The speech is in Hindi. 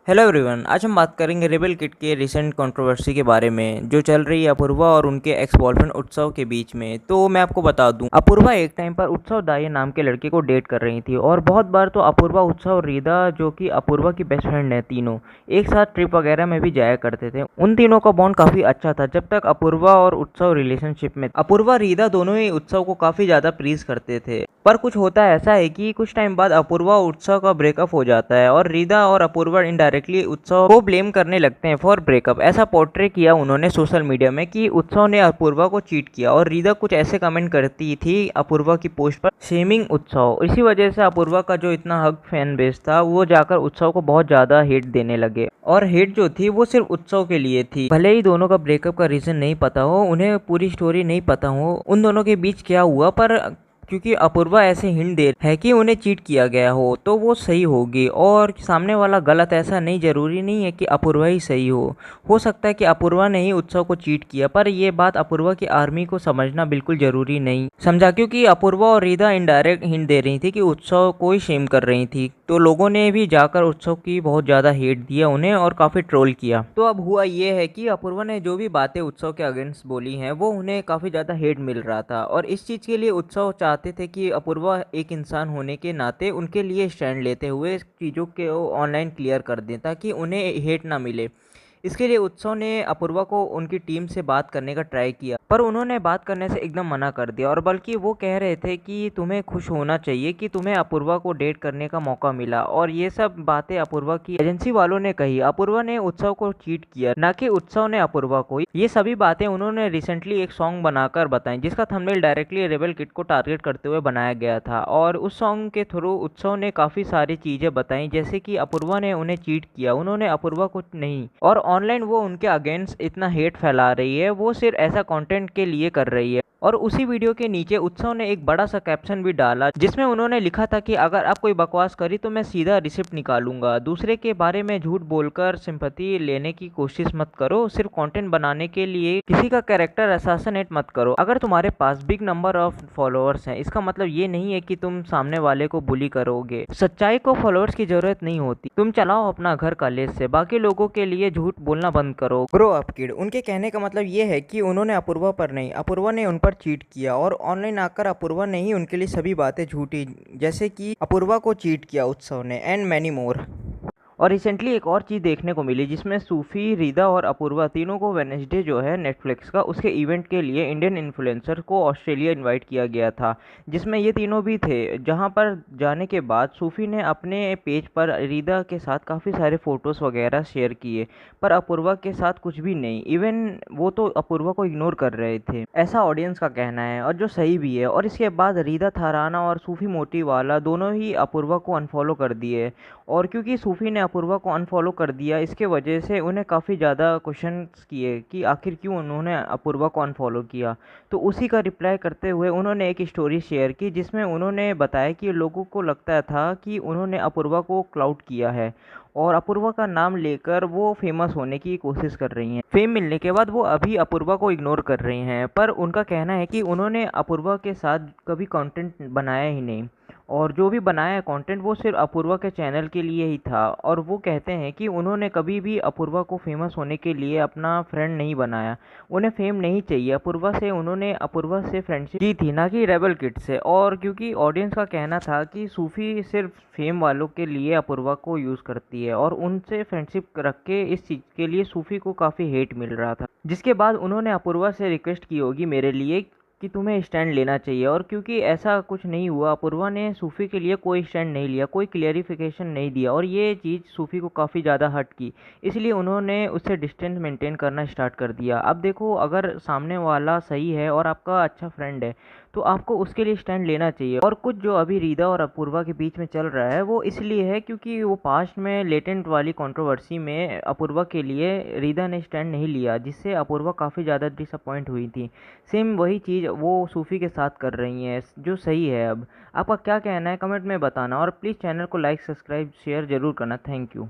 हेलो एवरीवन, आज हम बात करेंगे रेबल किड के रिसेंट कंट्रोवर्सी के बारे में जो चल रही है अपूर्वा और उनके एक्स बॉयफ्रेंड उत्सव के बीच में। तो मैं आपको बता दूं, अपूर्वा एक टाइम पर उत्सव दाई नाम के लड़के को डेट कर रही थी और बहुत बार तो अपूर्वा, उत्सव और रीदा जो कि अपूर्वा की बेस्ट फ्रेंड है, तीनों एक साथ ट्रिप वगैरह में भी जाया करते थे। उन तीनों का बॉन्ड काफी अच्छा था जब तक अपूर्वा और उत्सव रिलेशनशिप में। अपूर्वा, रीदा दोनों ही उत्सव को काफी ज्यादा प्रीज करते थे, पर कुछ होता ऐसा है कि कुछ टाइम बाद अपूर्वा और उत्सव का ब्रेकअप हो जाता है और रीदा और अपूर्वा इनडायरेक्टली उत्सव को ब्लेम करने लगते हैं फॉर ब्रेकअप। ऐसा पोर्ट्रे किया उन्होंने सोशल मीडिया में कि उत्सव ने अपूर्वा को चीट किया और रीदा कुछ ऐसे कमेंट करती थी अपूर्वा की पोस्ट पर, शेमिंग उत्सव। इसी वजह से अपूर्वा का जो इतना हक फैन बेस था वो जाकर उत्सव को बहुत ज्यादा हेट देने लगे और हेट जो थी वो सिर्फ उत्सव के लिए थी। भले ही दोनों का ब्रेकअप का रीजन नहीं पता हो, उन्हें पूरी स्टोरी नहीं पता हो उन दोनों के बीच क्या हुआ, पर क्योंकि अपूर्वा ऐसे हिंट दे है कि उन्हें चीट किया गया हो तो वो सही होगी और सामने वाला गलत। ऐसा नहीं, जरूरी नहीं है कि अपूर्वा ही सही हो सकता है कि अपूर्वा ने ही उत्सव को चीट किया, पर ये बात अपूर्वा की आर्मी को समझना बिल्कुल जरूरी नहीं समझा, क्योंकि अपूर्वा और रीदा इनडायरेक्ट हिंट दे रही थी कि उत्सव को ही शेम कर रही थी। तो लोगों ने भी जाकर उत्सव की बहुत ज्यादा हेट दिया उन्हें और काफी ट्रोल किया। तो अब हुआ ये है कि अपूर्वा ने जो भी बातें उत्सव के अगेंस्ट बोली हैं वो उन्हें काफी ज्यादा हेट मिल रहा था और इस चीज के लिए उत्सव चाहते थे कि अपूर्वा एक इंसान होने के नाते उनके लिए स्टैंड लेते हुए चीज़ों के ऑनलाइन क्लियर कर दें ताकि उन्हें हेट ना मिले। इसके लिए उत्सव ने अपूर्वा को उनकी टीम से बात करने का ट्राई किया, पर उन्होंने बात करने से एकदम मना कर दिया और बल्कि वो कह रहे थे कि तुम्हें खुश होना चाहिए कि तुम्हें अपूर्वा को डेट करने का मौका मिला। और ये सब बातें अपूर्वा की एजेंसी वालों ने कही। अपूर्वा ने उत्सव को चीट किया, ना कि उत्सव ने अपूर्वा को। ये सभी बातें उन्होंने रिसेंटली एक सॉन्ग बनाकर बताई जिसका थंबनेल डायरेक्टली रेबल किड को टारगेट करते हुए बनाया गया था और उस सॉन्ग के थ्रू उत्सव ने काफी सारी चीजें बताई, जैसे कि अपूर्वा ने उन्हें चीट किया, उन्होंने अपूर्वा को नहीं, और ऑनलाइन वो उनके अगेंस्ट इतना हेट फैला रही है, वो सिर्फ ऐसा कंटेंट के लिए कर रही है। और उसी वीडियो के नीचे उत्सव ने एक बड़ा सा कैप्शन भी डाला जिसमें उन्होंने लिखा था कि अगर आप कोई बकवास करी तो मैं सीधा रिसिप्ट निकालूंगा। दूसरे के बारे में झूठ बोलकर सिंपैथी लेने की कोशिश मत करो, सिर्फ कंटेंट बनाने के लिए किसी का कैरेक्टर असैसिनेट मत करो। अगर तुम्हारे पास बिग नंबर ऑफ फॉलोअर्स हैं इसका मतलब ये नहीं है कि तुम सामने वाले को बुली करोगे। सच्चाई को फॉलोअर्स की जरूरत नहीं होती, तुम चलाओ अपना घर कॉलेज से, बाकी लोगों के लिए झूठ बोलना बंद करो। Grow up kid. उनके कहने का मतलब ये है कि उन्होंने अपूर्वा पर नहीं, अपूर्वा ने उन पर चीट किया और ऑनलाइन आकर अपूर्वा ने ही उनके लिए सभी बातें झूठी, जैसे कि अपूर्वा को चीट किया उत्सव ने, एंड मैनी मोर। और रिसेंटली एक और चीज़ देखने को मिली जिसमें सूफी, रीदा और अपूर्वा तीनों को वेडनेसडे जो है नेटफ्लिक्स का, उसके इवेंट के लिए इंडियन इन्फ्लुएंसर को ऑस्ट्रेलिया इनवाइट किया गया था जिसमें ये तीनों भी थे। जहां पर जाने के बाद सूफी ने अपने पेज पर रीदा के साथ काफ़ी सारे फ़ोटोज़ वगैरह शेयर किए, पर अपूर्वा के साथ कुछ भी नहीं। इवन वो तो अपूर्वा को इग्नोर कर रहे थे, ऐसा ऑडियंस का कहना है और जो सही भी है। और इसके बाद रीदा थाराना और सूफी मोटीवाला दोनों ही अपूर्वा को अनफॉलो कर दिए और क्योंकि सूफी ने अपूर्वा को अनफॉलो कर दिया इसके वजह से उन्हें काफ़ी ज़्यादा क्वेश्चंस किए कि आखिर क्यों उन्होंने अपूर्वा को अनफॉलो किया। तो उसी का रिप्लाई करते हुए उन्होंने एक स्टोरी शेयर की जिसमें उन्होंने बताया कि लोगों को लगता था कि उन्होंने अपूर्वा को क्लाउड किया है और अपूर्वा का नाम लेकर वो फेमस होने की कोशिश कर रही हैं। फेम मिलने के बाद वो अभी अपूर्वा को इग्नोर कर रही हैं, पर उनका कहना है कि उन्होंने अपूर्वा के साथ कभी कंटेंट बनाया ही नहीं और जो भी बनाया है कंटेंट वो सिर्फ अपूर्वा के चैनल के लिए ही था। और वो कहते हैं कि उन्होंने कभी भी अपूर्वा को फेमस होने के लिए अपना फ्रेंड नहीं बनाया, उन्हें फेम नहीं चाहिए अपूर्वा से, उन्होंने अपूर्वा से फ्रेंडशिप की थी, ना कि रेबल किड से। और क्योंकि ऑडियंस का कहना था कि सूफी सिर्फ फेम वालों के लिए अपूर्वा को यूज़ करती है और उनसे फ्रेंडशिप रख के इस चीज़ के लिए सूफी को काफ़ी हेट मिल रहा था, जिसके बाद उन्होंने अपूर्वा से रिक्वेस्ट की होगी मेरे लिए कि तुम्हें स्टैंड लेना चाहिए। और क्योंकि ऐसा कुछ नहीं हुआ, अपूर्वा ने सूफी के लिए कोई स्टैंड नहीं लिया, कोई क्लियरिफिकेशन नहीं दिया और ये चीज़ सूफी को काफ़ी ज़्यादा हर्ट की, इसलिए उन्होंने उससे डिस्टेंस मेंटेन करना स्टार्ट कर दिया। अब देखो, अगर सामने वाला सही है और आपका अच्छा फ्रेंड है तो आपको उसके लिए स्टैंड लेना चाहिए। और कुछ जो अभी रीदा और अपूर्वा के बीच में चल रहा है वो इसलिए है क्योंकि वो पास्ट में लेटेंट वाली कंट्रोवर्सी में अपूर्वा के लिए रीदा ने स्टैंड नहीं लिया, जिससे अपूर्वा काफ़ी ज़्यादा डिसअपॉइंट हुई थी। सेम वही चीज़ वो सूफी के साथ कर रही हैं, जो सही है। अब आपका क्या कहना है कमेंट में बताना और प्लीज़ चैनल को लाइक, सब्सक्राइब, शेयर ज़रूर करना। Thank you.